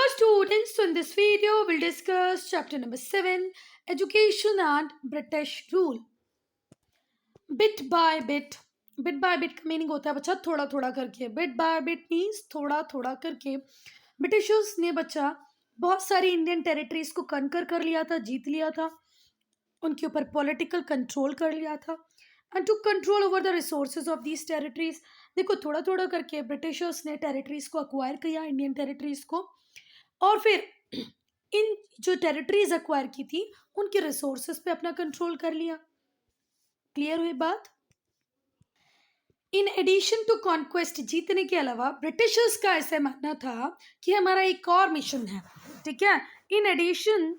Hello students, so in this video we'll discuss chapter number 7, Education and British Rule. Bit by bit. Bit by bit का meaning होता है बच्चा थोड़ा थोड़ा करके. Bit by bit means थोड़ा थोड़ा करके. ब्रिटिशर्स ने बच्चा बहुत सारी इंडियन टेरिटरीज को कनकर कर लिया था, जीत लिया था, उनके ऊपर पॉलिटिकल कंट्रोल कर लिया था and to control over the resources of these territories. देखो थोड़ा थोड़ा करके ब्रिटिशर्स ने टेरिटरीज को अक्वायर किया, इंडियन टेरिटरीज को, और फिर इन जो टेरिटरीज अक्वायर की थी उनके रिसोर्सेज पे अपना कंट्रोल कर लिया. क्लियर हुई बात? इन एडिशन टू कॉन्क्वेस्ट, जीतने के अलावा ब्रिटिशर्स का ऐसा मानना था कि हमारा एक और मिशन है. ठीक है, इन एडिशन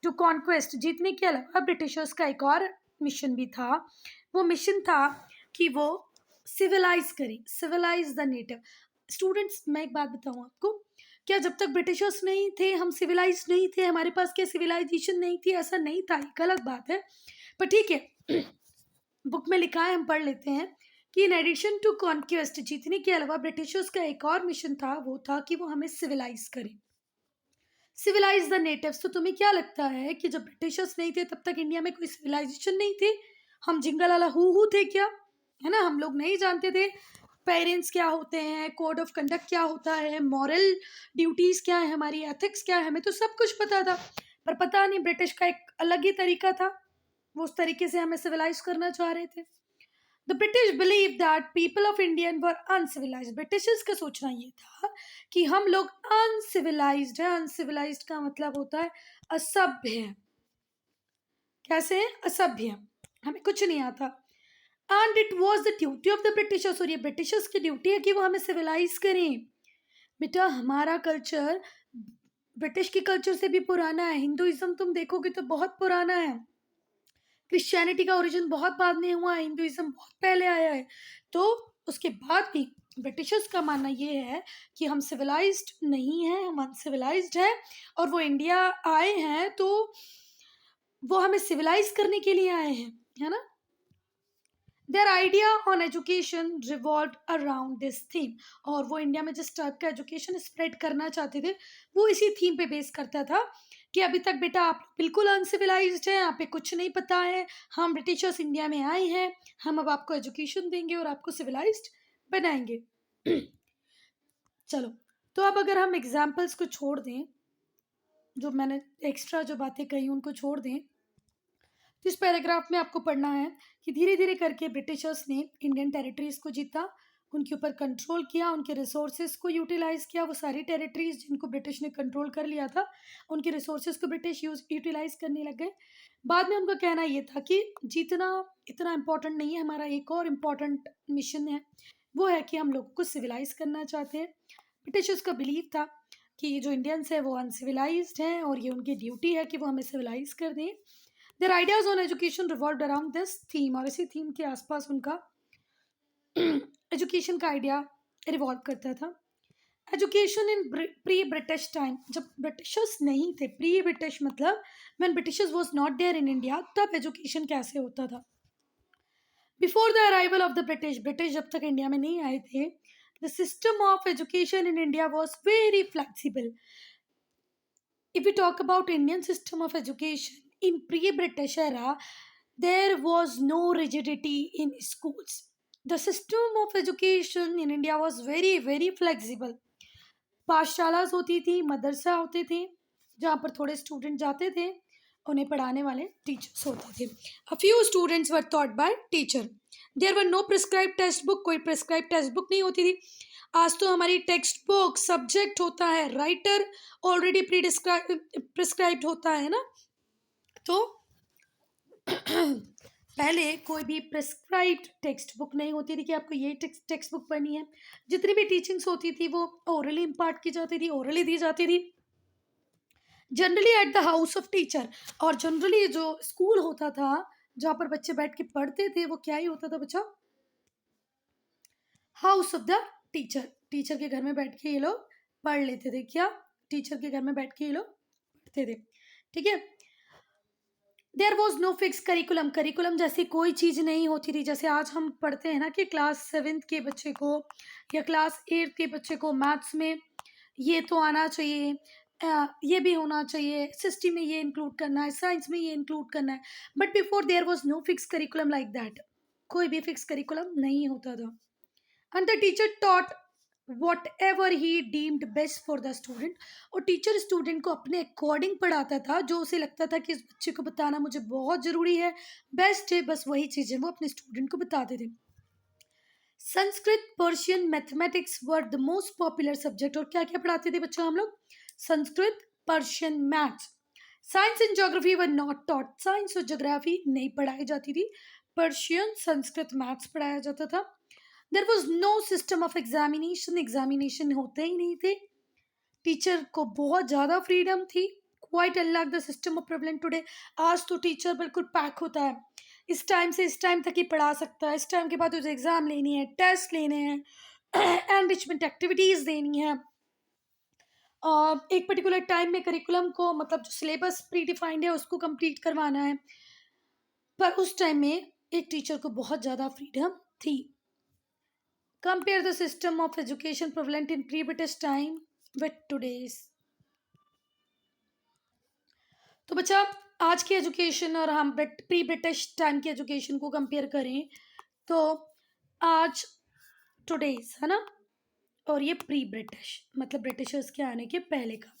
टू कॉन्क्वेस्ट, जीतने के अलावा ब्रिटिशर्स का एक और मिशन भी था. वो मिशन था कि वो सिविलाइज करें, सिविलाइज द नेटिव. स्टूडेंट्स, मैं एक बात बताऊं आपको, क्या जब तक ब्रिटिशर्स नहीं थे हम सिविलाइज नहीं थे? हमारे पास क्या सिविलाइजेशन नहीं थी? ऐसा नहीं था, एक अलग बात है, पर ठीक है. बुक में लिखा है, हम पढ़ लेते हैं कि इन एडिशन टू कॉन्क्वेस्ट, जीतने के अलावा ब्रिटिशर्स का एक और मिशन था, वो था कि वो हमें सिविलाइज करें, सिविलाइज द नेटिव्स. तो तुम्हें क्या लगता है कि जब ब्रिटिशर्स नहीं थे तब तक इंडिया में कोई सिविलाइजेशन नहीं थे? हम जिंगलाला हु थे क्या? है ना, हम लोग नहीं जानते थे पेरेंट्स क्या होते हैं, कोड ऑफ कंडक्ट क्या होता है, मॉरल ड्यूटीज क्या है, हमारी एथिक्स क्या है, हमें तो सब कुछ पता था. पर पता नहीं, ब्रिटिश का एक अलग ही तरीका था, वो उस तरीके से हमें सिविलाइज करना चाह रहे थे. The British believe that people of Indian were uncivilised. Britishers का सोचना ये था कि हम लोग अनसिविलाइज्ड है. अनसिविलाइज्ड का मतलब होता है असभ्य. कैसे है? असभ्य, हमें कुछ नहीं आता. And it was the duty of the Britishers, और ये ब्रिटिशर्स की ड्यूटी है कि वो हमें सिविलाइज करें. बेटा हमारा कल्चर ब्रिटिश के कल्चर से भी पुराना है. हिंदुइज्म तुम देखोगे तो बहुत पुराना है. क्रिश्चियनिटी का ओरिजिन बहुत बाद में हुआ है, हिंदुइज्म बहुत पहले आया है. तो उसके बाद भी ब्रिटिशर्स का मानना ये है कि हम सिविलाइज्ड नहीं हैं, हम अनसिविलाइज्ड हैं, और वो इंडिया आए हैं तो वो हमें सिविलाइज करने के लिए आए हैं, है ना. Their idea on education revolve around this theme, और वो इंडिया में जिस टाइप का एजुकेशन स्प्रेड करना चाहते थे वो इसी थीम पे बेस करता था कि अभी तक बेटा आप बिल्कुल अनसिविलाइज्ड हैं, आप पे कुछ नहीं पता है, हम ब्रिटिशर्स इंडिया में आए हैं, हम अब आपको एजुकेशन देंगे और आपको सिविलाइज्ड बनाएंगे. चलो, तो अब अगर हम एग्जाम्पल्स को छोड़ दें, जो मैंने एक्स्ट्रा जो बातें कही उनको छोड़ दें, तो इस पैराग्राफ में आपको पढ़ना है कि धीरे धीरे करके ब्रिटिशर्स ने इंडियन टेरिटरीज को जीता, उनके ऊपर कंट्रोल किया, उनके रिसोर्सेज को यूटिलाइज किया. वो सारी टेरिटरीज जिनको ब्रिटिश ने कंट्रोल कर लिया था, उनके रिसोर्सेज को ब्रिटिश यूटिलाइज करने लग गए. बाद में उनका कहना ये था कि जीतना इतना इम्पोर्टेंट नहीं है, हमारा एक और इम्पोर्टेंट मिशन है, वो है कि हम लोगों को सिविलाइज करना चाहते हैं. ब्रिटिशर्स का बिलीव था कि जो इंडियंस है वो अनसिविलाइज्ड हैं और ये उनकी ड्यूटी है कि वो हमें सिविलाइज कर दें. Their ideas on education revolved around this theme, और इसी थीम के आसपास उनका एजुकेशन का आइडिया रिवॉल्व करता था. Education in pre British time, जब ब्रिटिशर्स नहीं थे, प्री ब्रिटिश मतलब when Britishers was not there in India, तब एजुकेशन कैसे होता था? Before the arrival of the British, British जब तक इंडिया में नहीं आए थे, the system of education in India was very flexible. If we talk about Indian system of education in pre-British era, there was no rigidity in schools. The system of education in India was very very flexible. पाठशालास होती थी, मदरसा होते थे, जहाँ पर थोड़े student जाते थे, उन्हें पढ़ाने वाले टीचर्स होते थे. A few students were taught by teacher. There were no prescribed text book, कोई प्रिस्क्राइब टेक्स्ट बुक नहीं होती थी. आज तो हमारी टेक्स्ट बुक सब्जेक्ट होता है, राइटर ऑलरेडी प्रिस्क्राइब्ड होता है ना. तो पहले कोई भी प्रिस्क्राइब्ड टेक्स्ट बुक नहीं होती थी कि आपको ये टेक्स्ट बुक पढ़नी है. जितनी भी टीचिंग्स होती थी वो ओरली इम्पार्ट की जाती थी, ओरली दी जाती थी, generally at the house of teacher. और जनरली जो स्कूल होता था जहाँ पर बच्चे बैठ के पढ़ते थे वो क्या ही होता था बच्चा? House of the teacher. Teacher के घर में बैठ के ये लोग पढ़ लेते थे. क्या? टीचर के घर में बैठ के ये लोग पढ़ते थे. ठीक है. There was no fix curriculum, curriculum जैसी कोई चीज़ नहीं होती थी. जैसे आज हम पढ़ते हैं ना कि क्लास 7th के बच्चे को या क्लास 8th के बच्चे को मैथ्स में ये तो आना चाहिए, ये भी होना चाहिए, एसएसटी में ये इंक्लूड करना है, साइंस में ये इंक्लूड करना है। But before there was no fix curriculum like that. कोई भी फिक्स करिकुलम नहीं होता था। And the teacher taught whatever he deemed best for the student. और टीचर स्टूडेंट को अपने अकॉर्डिंग पढ़ाता था, जो उसे लगता था कि इस बच्चे को बताना मुझे बहुत ज़रूरी है, बेस्ट है, बस वही चीज़ें वो अपने स्टूडेंट को बताते थे। Sanskrit, Persian, mathematics were the most popular subject. और क्या क्या पढ़ाते थे बच्चों हम लोग? Sanskrit, Persian, maths. Science and geography were not taught. Science और ज्योग्राफी नहीं पढ़ाई जाती थी। पर्शियन, संस्कृत, मैथ्स पढ़ाया जाता था। There was no system of examination. Examination होते ही नहीं थे। टीचर को बहुत ज़्यादा फ्रीडम थी। Quite unlike the system of prevalent today. आज तो टीचर बिल्कुल पैक होता है, इस टाइम से इस टाइम तक ही पढ़ा सकता है, इस टाइम के बाद उसे एग्ज़ाम लेनी है, टेस्ट लेने हैं, एनरिचमेंट एक्टिविटीज़ देनी है, और एक पर्टिकुलर टाइम में करिकुलम को, मतलब जो सिलेबस प्री डिफाइंड है उसको कंप्लीट करवाना है। पर उस टाइम में एक टीचर को बहुत ज़्यादा फ्रीडम थी। Compare the system of education prevalent in pre British time with today's. तो बच्चा, आज की एजुकेशन और हम प्री ब्रिटिश टाइम की एजुकेशन को कंपेयर करें तो आज टुडेज है ना, और ये प्री ब्रिटिश मतलब ब्रिटिशर्स के आने के पहले का।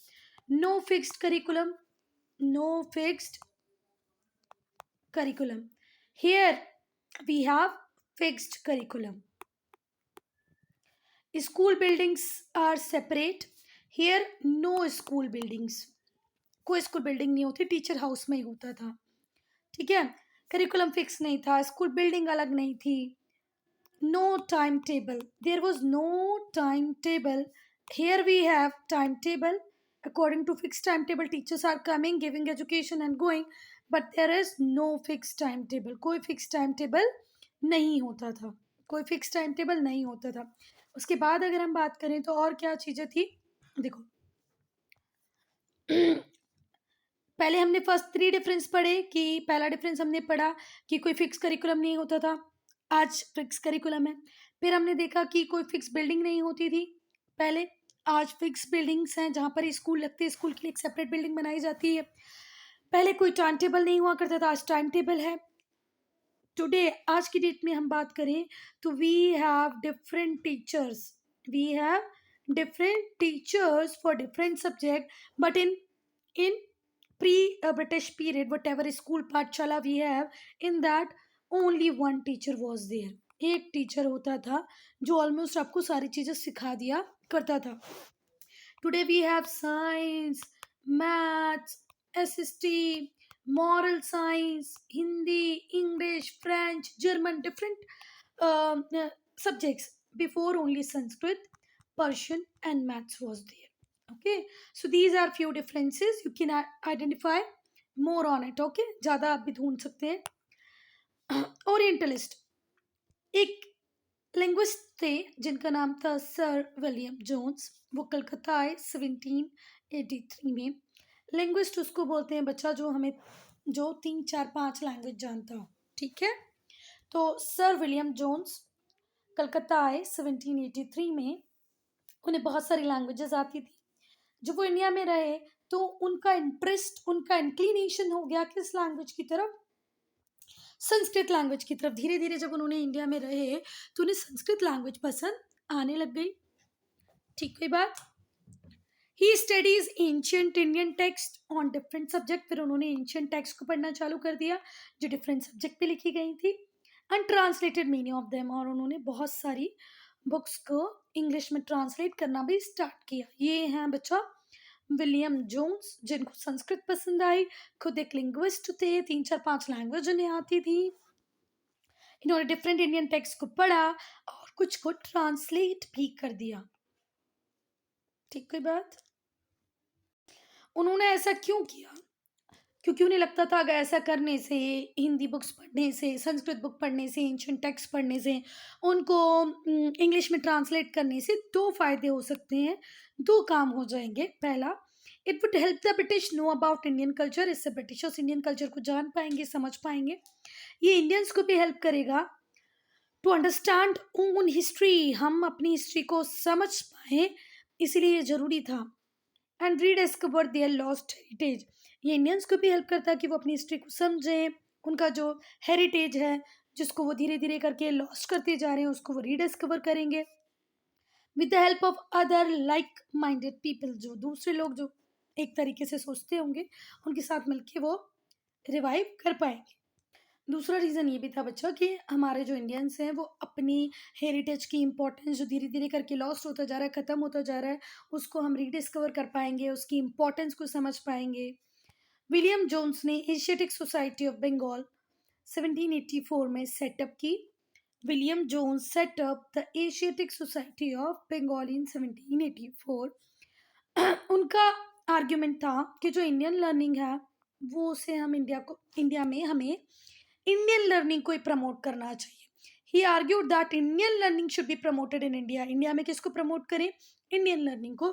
No fixed curriculum, no fixed curriculum. Here we have fixed curriculum. School buildings are separate. Here no school buildings. कोई स्कूल बिल्डिंग नहीं होती, टीचर हाउस में ही होता था। ठीक है, करिकुलम फिक्स नहीं था, स्कूल बिल्डिंग अलग नहीं थी। No time table, there was no time table. Here we have time table. According to fix time table teachers are coming, giving education and going, but there is no fix time table. कोई fix time table नहीं होता था, कोई fix time table नहीं होता था। उसके बाद अगर हम बात करें तो और क्या चीज़ें थी, देखो पहले हमने फर्स्ट 3 डिफरेंस पढ़े कि पहला डिफरेंस हमने पढ़ा कि कोई फिक्स करिकुलम नहीं होता था, आज फिक्स करिकुलम है। फिर हमने देखा कि कोई फिक्स बिल्डिंग नहीं होती थी पहले, आज फिक्स बिल्डिंग्स हैं जहाँ पर स्कूल लगते हैं, स्कूल के लिए एक सेपरेट बिल्डिंग बनाई जाती है। पहले कोई टाइम टेबल नहीं हुआ करता था, आज टाइम टेबल है। टुडे, आज की डेट में हम बात करें तो we have different teachers, we have different teachers for different subject, but in pre-British period, whatever school पाठशाला we have, in that only one teacher was there. एक टीचर होता था जो ऑलमोस्ट आपको सारी चीज़ें सिखा दिया करता था। Today we have science, maths, SST, moral science, Hindi, English, French, German, different subjects. Before only Sanskrit, Persian and maths was there. Okay, so these are few differences, you can identify more on it. Okay, ज़्यादा आप भी ढूंढ सकते हैं। Orientalist, एक linguist थे जिनका नाम था सर विलियम जोन्स। वो कलकत्ता आए 1783 में। लिंग्विस्ट उसको बोलते हैं बच्चा जो हमें जो 3 4 5 लैंग्वेज जानता हो। ठीक है, तो सर विलियम जोन्स कलकत्ता आए 1783 में। उन्हें बहुत सारी लैंग्वेजेस आती थी। जब वो इंडिया में रहे तो उनका इंटरेस्ट, उनका इंक्लिनेशन हो गया किस लैंग्वेज की तरफ? संस्कृत लैंग्वेज की तरफ। धीरे धीरे जब उन्होंने इंडिया में रहे तो उन्हें संस्कृत लैंग्वेज पसंद आने लग गई। ठीक है बात। He studies ancient Indian text on different subject. फिर उन्होंने एंशियंट टेक्स्ट को पढ़ना चालू कर दिया जो डिफरेंट सब्जेक्ट पे लिखी गई थी। अनट्रांसलेटेड मेनी ऑफ देम, और उन्होंने बहुत सारी बुक्स को इंग्लिश में ट्रांसलेट करना भी स्टार्ट किया। ये हैं बच्चा विलियम जोन्स, जिनको संस्कृत पसंद आई, खुद एक लिंग्विस्ट थे, 3 4 5 लैंग्वेज उन्हें आती थी। इन्होंने डिफरेंट इंडियन टेक्स्ट को पढ़ा और कुछ को ट्रांसलेट भी कर दिया। ठीक कोई बात। उन्होंने ऐसा क्यों किया? क्योंकि उन्हें लगता था अगर ऐसा करने से, हिंदी बुक्स पढ़ने से, संस्कृत बुक पढ़ने से, एंशियंट टेक्स्ट पढ़ने से, उनको इंग्लिश में ट्रांसलेट करने से 2 फ़ायदे हो सकते हैं, 2 काम हो जाएंगे। पहला, it would help the British know about Indian culture. इससे ब्रिटिशर्स इंडियन कल्चर को जान पाएंगे, समझ पाएंगे। ये इंडियंस को भी हेल्प करेगा टू अंडरस्टैंड ओन हिस्ट्री, हम अपनी हिस्ट्री को समझ पाएँ इसीलिए ये ज़रूरी था। And rediscover their lost heritage, ये इंडियंस को भी हेल्प करता है कि वो अपनी हिस्ट्री को समझें, उनका जो हेरिटेज है जिसको वो धीरे धीरे करके लॉस्ट करते जा रहे हैं उसको वो रीडिस्कवर करेंगे with the help of other like minded people, जो दूसरे लोग जो एक तरीके से सोचते होंगे उनके साथ मिलके वो रिवाइव कर पाएंगे। दूसरा रीज़न ये भी था बच्चा कि हमारे जो इंडियंस हैं वो अपनी हेरिटेज की इम्पोर्टेंस जो धीरे धीरे करके लॉस्ट होता जा रहा है, ख़त्म होता जा रहा है, उसको हम रीडिस्कवर कर पाएंगे, उसकी इम्पोर्टेंस को समझ पाएंगे। विलियम जोन्स ने एशियाटिक सोसाइटी ऑफ बंगाल 1784 में सेटअप की। William Jones set up the Asiatic Society of Bengal in 1784। उनका आर्ग्यूमेंट था कि जो इंडियन लर्निंग है वो उसे हम इंडिया में हमें इंडियन लर्निंग को ही प्रमोट करना चाहिए। He argued that Indian learning should be promoted in India. India में किसको प्रमोट करें? इंडियन लर्निंग को।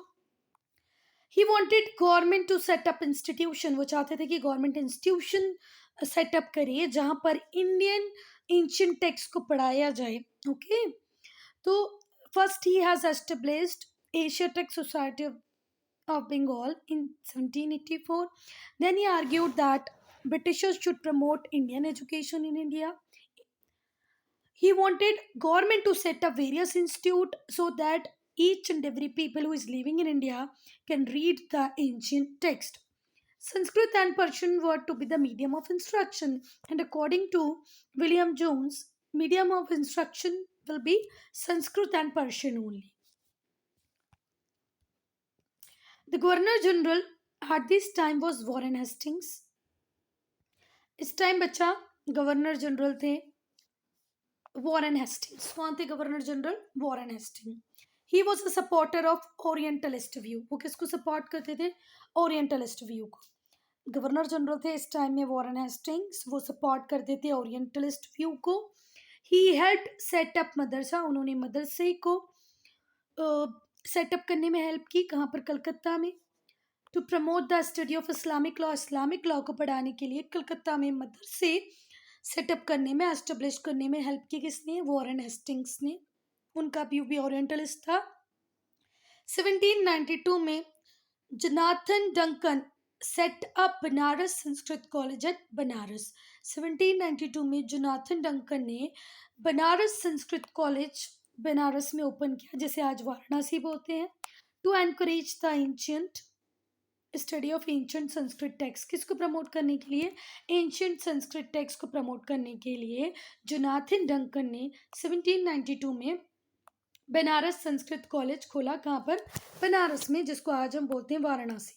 He wanted government to set up institution, वो चाहते थे कि गवर्नमेंट इंस्टीट्यूशन सेटअप करे जहाँ पर इंडियन एंशिएंट टेक्स्ट को पढ़ाया जाए। ओके, तो first he has established Asiatic society of Bengal in 1784. Then he argued that Britishers should promote Indian education in India. He wanted government to set up various institute so that each and every people who is living in India can read the ancient text. Sanskrit and Persian were to be the medium of instruction, and according to William Jones, medium of instruction will be Sanskrit and Persian only. The Governor General at this time was Warren Hastings. इस time बच्चा governor general थे Warren Hastings. कौन थे governor general? Warren Hasting. He was a supporter of orientalist view. वो किसको support करते थे? Orientalist view को। गवर्नर जनरल थे इस टाइम में वॉरेन हेस्टिंग्स, वो सपोर्ट करते थे ओरिएंटलिस्ट व्यू को। ही हैड सेटअप मदरसा, उन्होंने मदरसे को सेटअप करने में हेल्प की। कहाँ पर? कलकत्ता में। To promote the study of Islamic law, Islamic law को पढ़ाने के लिए कलकत्ता में मदरसे सेटअप करने में, एस्टेब्लिश करने में हेल्प की किसने? वॉरेन हेस्टिंग्स ने। उनका व्यू भी ओरिएंटलिस्ट था। 1792 में Jonathan Duncan set up Banaras Sanskrit college eight Banaras. 1792 में जोनाथन डंकन ने बनारस संस्कृत कॉलेज बनारस में ओपन किया, जिसे आज वाराणसी बोलते हैं। To encourage the ancient study of ancient Sanskrit text, किसको प्रमोट करने के लिए? एंशिएंट संस्कृत टेक्स्ट को प्रमोट करने के लिए जोनाथन डंकन ने 1792 में बनारस संस्कृत कॉलेज खोला। कहाँ पर? बनारस में, जिसको आज हम बोलते हैं Varanasi.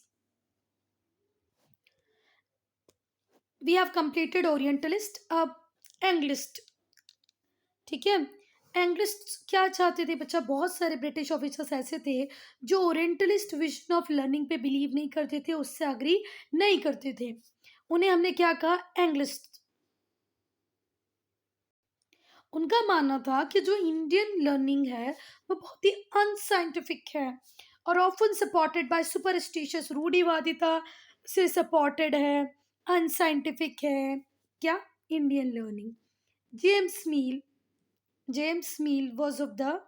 We have completed orientalist. अब एंग्लिस्ट, ठीक है। एंग्लिस्ट क्या चाहते थे बच्चा? बहुत सारे ब्रिटिश ऑफिसर्स ऐसे थे जो ओरिएंटलिस्ट विजन ऑफ लर्निंग पे बिलीव नहीं करते थे, उससे अग्री नहीं करते थे। उन्हें हमने क्या कहा? एंग्लिस्ट। उनका मानना था कि जो इंडियन लर्निंग है वो बहुत ही अनसाइंटिफिक है और ऑफन सपोर्टेड बाय सुपरस्टिशियस, रूढ़िवादिता से सपोर्टेड है, अनसाइंटिफिक है। क्या? Indian learning. James Mill was of the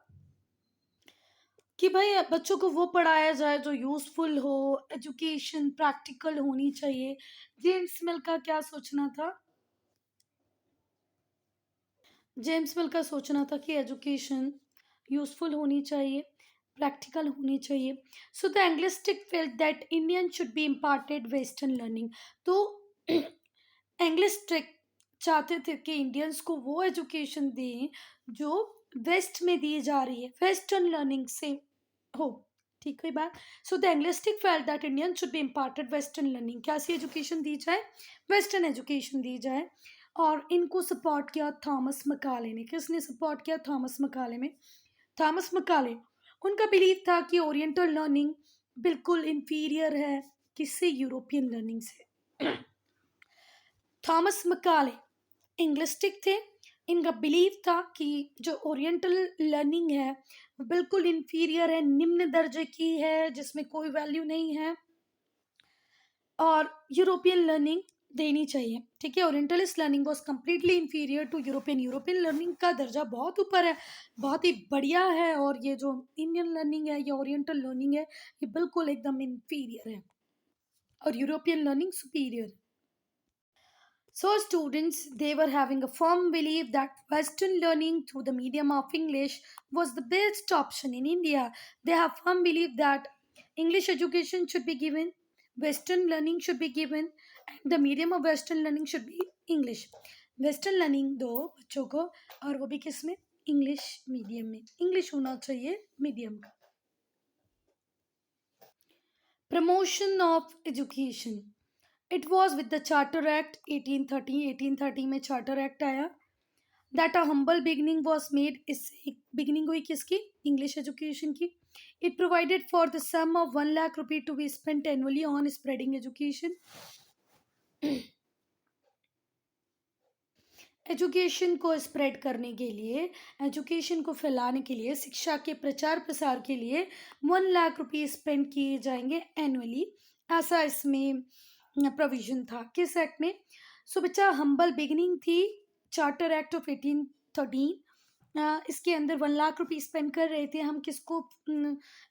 कि भाई बच्चों को वो पढ़ाया जाए जो यूजफुल हो, एजुकेशन प्रैक्टिकल होनी चाहिए। जेम्स मिल का क्या सोचना था? जेम्स मिल का सोचना था कि एजुकेशन यूजफुल होनी चाहिए, प्रैक्टिकल होनी चाहिए। So the Anglicist felt that Indian should be imparted western learning. तो एंग्लिस्टिक चाहते थे कि इंडियंस को वो एजुकेशन दें जो वेस्ट में दी जा रही है, वेस्टर्न लर्निंग से हो। ठीक है बात। So the Anglicist felt that Indian should be imparted western learning, कैसी एजुकेशन दी जाए? वेस्टर्न एजुकेशन दी जाए। और इनको सपोर्ट किया थॉमस मकाले ने। किसने सपोर्ट किया? थॉमस मकाले में। थॉमस मकाले, उनका बिलीव था कि ओरिएंटल लर्निंग बिल्कुल इंफीरियर है किससे? यूरोपियन लर्निंग से। थॉमस मकाले इंग्लिस्टिक थे। इनका बिलीव था कि जो ओरिएंटल लर्निंग है वो बिल्कुल इंफीरियर है, निम्न दर्जे की है, जिसमें कोई वैल्यू नहीं है। और यूरोपियन लर्निंग देनी चाहिए, ठीक है। Orientalist learning was completely inferior to European. European learning का दर्जा बहुत ऊपर है, बहुत ही बढ़िया है, और ये जो इंडियन लर्निंग है, ये ओरिएंटल लर्निंग है, ये बिल्कुल एकदम इन्फीरियर है, और European learning superior. So students, they were having a firm belief that Western learning through the medium of English was the best option in India. They have firm belief that English education should be given, Western learning should be given, and the medium of Western learning should be English. Western learning दो बच्चों को, और वो भी किस में? English medium में। English होना चाहिए मीडियम का। Promotion of education. It was with the Charter Act 1830। 1830 में चार्टर एक्ट आया। That a humble beginning was made. इससे बिगनिंग हुई किसकी? इंग्लिश एजुकेशन की। It provided for the sum of 1 lakh rupee to be spent annually on spreading education. Education को spread करने के लिए, एजुकेशन को फैलाने के लिए, शिक्षा के प्रचार प्रसार के लिए 1 लाख रुपये स्पेंड किए जाएंगे एनुअली, ऐसा इसमें प्रोविजन था। किस एक्ट में? सो बच्चा, हम्बल बिगिनिंग थी, चार्टर एक्ट ऑफ 1813। इसके अंदर 1 लाख रुपये स्पेंड कर रहे थे हम किसको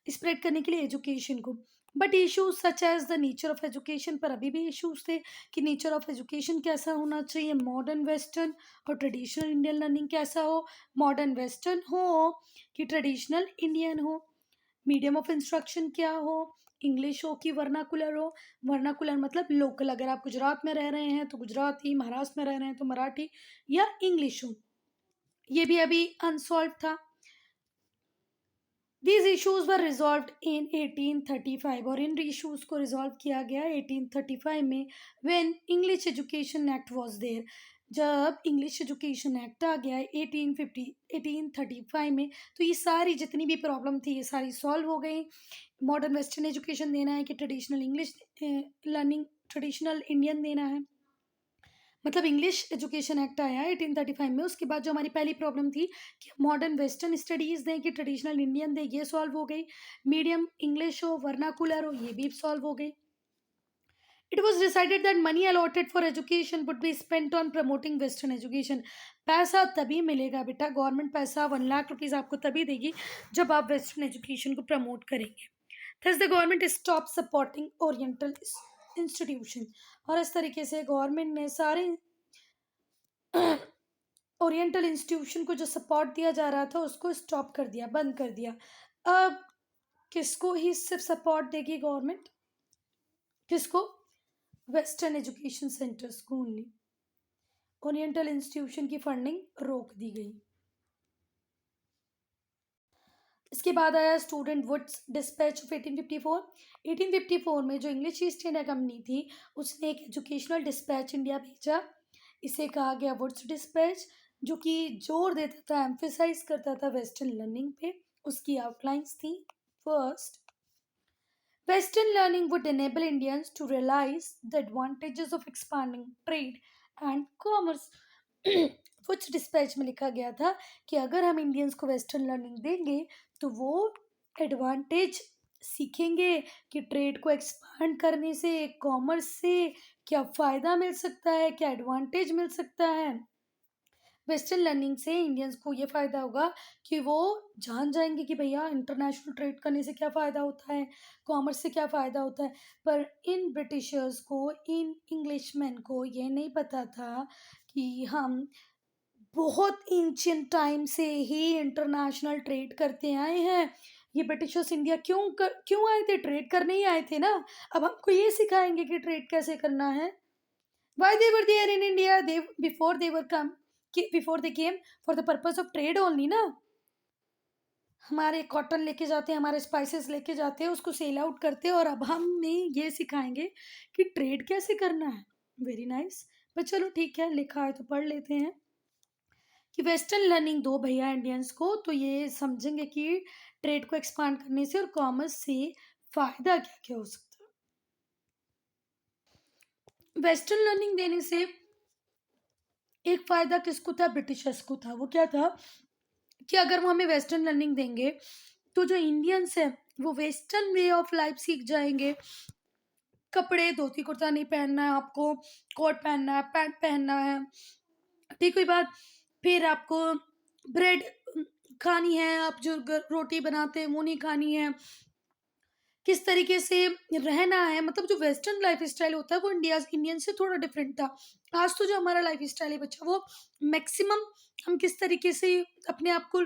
स्प्रेड करने के लिए? एजुकेशन को। But issues such as the nature of education, पर अभी भी इशूज थे कि नेचर ऑफ एजुकेशन कैसा होना चाहिए, मॉडर्न वेस्टर्न और ट्रेडिशनल इंडियन लर्निंग कैसा हो, मॉडर्न वेस्टर्न हो कि ट्रेडिशनल इंडियन हो, मीडियम ऑफ इंस्ट्रक्शन क्या हो, इंग्लिश हो कि वर्नाकुलर हो। वर्नाकुलर मतलब लोकल, अगर आप गुजरात में रह रहे हैं तो गुजराती, महाराष्ट्र में रह रहे हैं तो मराठी, या इंग्लिश हो। ये भी अभी अनसॉल्व था। These issues were resolved in 1835, और इन इश्यूज को रिजॉल्व किया गया 1835 में, when English Education Act was there। जब इंग्लिश एजुकेशन एक्ट आ गया 1835 में, तो ये सारी जितनी भी प्रॉब्लम थी ये सारी सॉल्व हो गई। मॉडर्न वेस्टर्न एजुकेशन देना है कि traditional English learning, traditional Indian देना है, मतलब इंग्लिश एजुकेशन एक्ट आया 1835 में। उसके बाद जो हमारी पहली प्रॉब्लम थी कि मॉडर्न वेस्टर्न स्टडीज़ दें कि ट्रेडिशनल इंडियन दें, ये सॉल्व हो गई। मीडियम इंग्लिश हो, वर्नाकुलर हो, ये भी सॉल्व हो गई। It was decided that money allotted for education would be spent on promoting western education. पैसा तभी मिलेगा बेटा, गवर्नमेंट पैसा 1 लाख रुपीज़ आपको तभी देगी जब आप वेस्टर्न एजुकेशन को प्रमोट करेंगे। Thus the government stopped supporting Oriental institution, और इस तरीके से गवर्नमेंट ने सारे ओरिएंटल इंस्टीट्यूशन को जो सपोर्ट दिया जा रहा था उसको स्टॉप कर दिया, बंद कर दिया। अब किसको ही सिर्फ सपोर्ट देगी गवर्नमेंट? किसको? वेस्टर्न एजुकेशन सेंटर्स को ओनली। ओरिएंटल इंस्टीट्यूशन की फंडिंग रोक दी गई। इसके बाद आया स्टूडेंट वुड्स डिस्पैच ऑफ 1854। 1854 में जो इंग्लिश ईस्ट इंडिया कंपनी थी उसने एक एजुकेशनल डिस्पैच इंडिया भेजा। इसे कहा गया वुड्स डिस्पैच, जो कि जोर देता था, एम्फेसाइज करता था वेस्टर्न लर्निंग पे। उसकी आउटलाइंस थी, first, western learning would enable Indians to realise the advantages of expanding trade and commerce. Wood's dispatch में लिखा गया था कि अगर हम इंडियंस को वेस्टर्न लर्निंग देंगे तो वो एडवांटेज सीखेंगे कि ट्रेड को एक्सपांड करने से, कॉमर्स से क्या फ़ायदा मिल सकता है, क्या एडवांटेज मिल सकता है। वेस्टर्न लर्निंग से इंडियंस को ये फ़ायदा होगा कि वो जान जाएंगे कि भैया इंटरनेशनल ट्रेड करने से क्या फ़ायदा होता है, कॉमर्स से क्या फ़ायदा होता है। पर इन ब्रिटिशर्स को, इन इंग्लिशमैन को ये नहीं पता था कि हम बहुत एंशिएंट टाइम से ही इंटरनेशनल ट्रेड करते आए हैं। ये ब्रिटिशर्स इंडिया क्यों आए थे? ट्रेड करने ही आए थे ना। अब हमको ये सिखाएंगे कि ट्रेड कैसे करना है। Why they were there in India, they before they were come, before they came for the purpose of trade only ना। हमारे कॉटन लेके जाते हैं, हमारे स्पाइसेस लेके जाते हैं, उसको सेल आउट करते हैं, और अब हमें ये सिखाएंगे कि ट्रेड कैसे करना है। Very nice. बट चलो ठीक है, लिखा है तो पढ़ लेते हैं कि वेस्टर्न लर्निंग दो भैया इंडियंस को, तो ये समझेंगे कि ट्रेड को एक्सपांड करने से और कॉमर्स से फ़ायदा क्या क्या हो सकता है। वेस्टर्न लर्निंग देने से एक फ़ायदा किसको था? ब्रिटिशर्स को था। वो क्या था कि अगर वो हमें वेस्टर्न लर्निंग देंगे तो जो इंडियंस हैं वो वेस्टर्न वे ऑफ लाइफ सीख जाएंगे, कपड़े, धोती कुर्ता नहीं पहनना है आपको, कोट पहनना है, पैंट पहनना है, ठीक हुई बात। फिर आपको ब्रेड खानी है, आप जो रोटी बनाते हैं वो नहीं खानी है। किस तरीके से रहना है, मतलब जो वेस्टर्न लाइफ स्टाइल होता है वो इंडियन से थोड़ा डिफरेंट था। आज तो जो हमारा लाइफ स्टाइल है बच्चा, वो मैक्सिमम हम किस तरीके से अपने आप को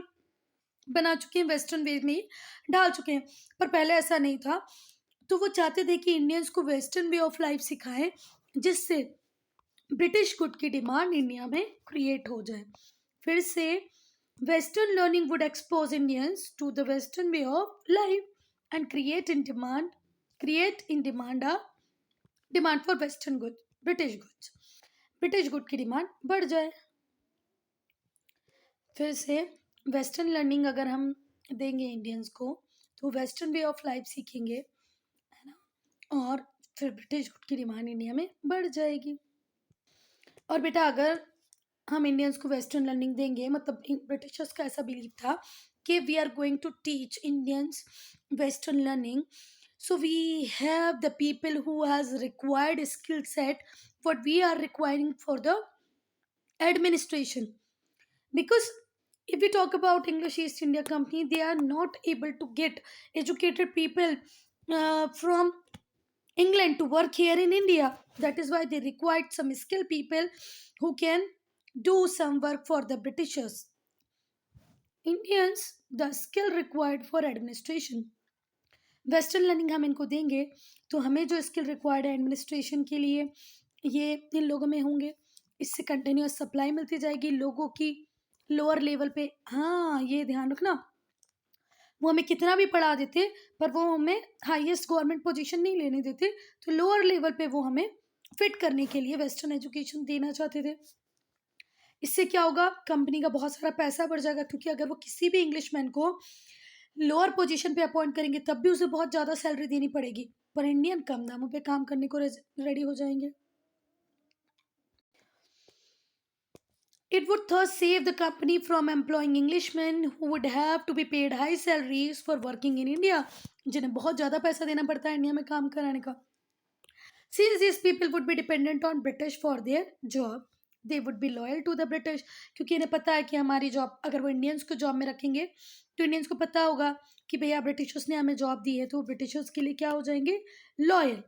बना चुके हैं, वेस्टर्न वे में ढाल चुके हैं। पर पहले ऐसा नहीं था। तो वो चाहते थे कि इंडियंस को वेस्टर्न वे ऑफ लाइफ सिखाएं, जिससे ब्रिटिश गुड की डिमांड इंडिया में क्रिएट हो जाए। फिर से western learning would expose Indians to the western way of life and create in demand a demand for western good, British good की demand बढ़ जाए। फिर से वेस्टर्न लर्निंग अगर हम देंगे इंडियंस को, तो वेस्टर्न वे ऑफ लाइफ सीखेंगे, है ना, और फिर ब्रिटिश गुड की डिमांड इंडिया में बढ़ जाएगी। और बेटा अगर हम इंडियंस को वेस्टर्न लर्निंग देंगे, मतलब ब्रिटिशर्स का ऐसा बिलीव था कि we are going to teach Indians western learning, so we have the people who has required skill set what we are requiring for the administration. Because if we talk about English East India Company, they are not able to get educated people from England to work here in India. That is why they required some skilled people who can do some work for the Britishers. Indians the skill required for administration. Western learning हम इनको देंगे तो हमें जो skill required है administration के लिए, ये इन लोगों में होंगे। इससे कंटिन्यूअस सप्लाई मिलती जाएगी लोगों की लोअर लेवल पे। हाँ, ये ध्यान रखना, वो हमें कितना भी पढ़ा देते पर वो हमें हाईएस्ट गवर्नमेंट पोजीशन नहीं लेने देते, तो लोअर लेवल पे वो हमें फिट करने के लिए वेस्टर्न एजुकेशन देना चाहते थे। इससे क्या होगा, कंपनी का बहुत सारा पैसा बढ़ जाएगा, क्योंकि अगर वो किसी भी इंग्लिशमैन को लोअर पोजीशन पे अपॉइंट करेंगे तब भी उसे बहुत ज़्यादा सैलरी देनी पड़ेगी, पर इंडियन कम दामों पे काम करने को रेडी हो जाएंगे। It would thus save the company from employing Englishmen who would have to be paid high salaries for working in India, जिन्हें बहुत ज़्यादा पैसा देना पड़ता है इंडिया में काम कराने का। Since these people would be dependent on British for their job, they would be loyal to the British, क्योंकि इन्हें पता है कि हमारी जॉब, अगर वो इंडियंस को जॉब में रखेंगे तो इंडियंस को पता होगा कि भैया ब्रिटिशर्स ने हमें जॉब दी है, तो ब्रिटिशर्स के लिए क्या हो जाएंगे, लॉयल।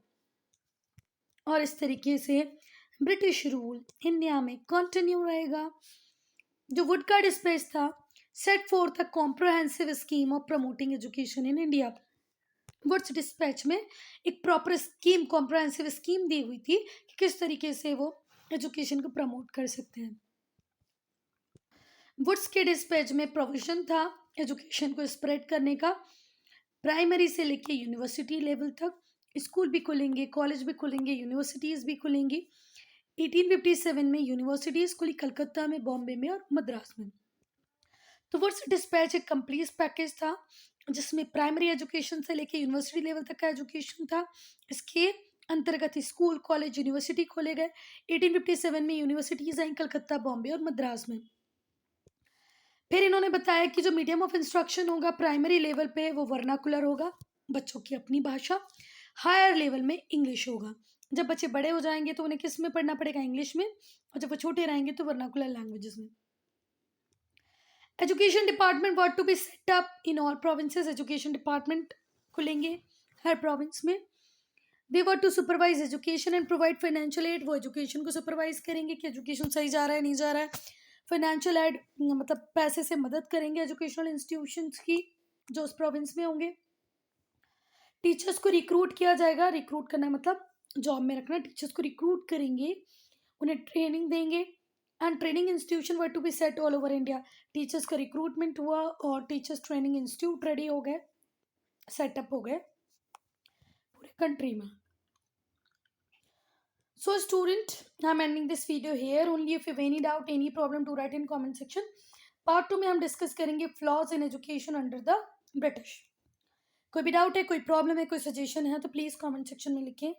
और इस तरीके से ब्रिटिश रूल इंडिया में कंटिन्यू रहेगा। जो वुडका डिस्पेच था set forth a comprehensive scheme of promoting education in India. Wood's dispatch में एक प्रॉपर स्कीम, कॉम्प्रहेंसिव स्कीम दी हुई थी कि किस तरीके से वो एजुकेशन को प्रमोट कर सकते हैं। वुड्स के डिस्पैच में प्रोविजन था एजुकेशन को स्प्रेड करने का, प्राइमरी से लेके यूनिवर्सिटी लेवल तक स्कूल भी खुलेंगे, कॉलेज भी खुलेंगे, यूनिवर्सिटीज़ भी खुलेंगी। 1857 में यूनिवर्सिटीज़ खुली कलकत्ता में, बॉम्बे में और मद्रास में। तो वुड्स डिस्पैच एक कंप्लीट पैकेज था जिसमें प्राइमरी एजुकेशन से लेके यूनिवर्सिटी लेवल तक का एजुकेशन था। इसके अंतर्गत स्कूल, कॉलेज, यूनिवर्सिटी खोले गए। 1857 में यूनिवर्सिटीज़ आई कलकत्ता, बॉम्बे और मद्रास में। फिर इन्होंने बताया कि जो मीडियम ऑफ इंस्ट्रक्शन होगा प्राइमरी लेवल पे वो वर्नाकुलर होगा, बच्चों की अपनी भाषा। हायर लेवल में इंग्लिश होगा। जब बच्चे बड़े हो जाएंगे तो उन्हें किस में पढ़ना पड़ेगा, इंग्लिश में, और जब वो छोटे रहेंगे तो वर्नाकुलर लैंग्वेजेस में। Education department what to be set up in all provinces. Education department खुलेंगे हर प्रोविंस में। They were to supervise education and provide financial aid. वो एजुकेशन को सुपरवाइज करेंगे कि एजुकेशन सही जा रहा है, नहीं जा रहा है। फाइनेंशियल एड मतलब पैसे से मदद करेंगे एजुकेशनल इंस्टीट्यूशंस की जो उस प्रोविंस में होंगे। टीचर्स को रिक्रूट किया जाएगा। रिक्रूट करना मतलब जॉब में रखना। टीचर्स को रिक्रूट करेंगे, उन्हें ट्रेनिंग देंगे। And training institution were to be set all over India. Teachers का रिक्रूटमेंट हुआ और टीचर्स ट्रेनिंग इंस्टीट्यूट रेडी हो गए, सेटअप हो गए पूरे कंट्री में। So student, I'm ending this video here. Only if you have any doubt, any problem, to write in comment section. Part 2 में हम डिस्कस करेंगे flaws in education under the British. कोई भी डाउट है, कोई प्रॉब्लम है, कोई सजेशन है तो प्लीज़ कमेंट सेक्शन में लिखें।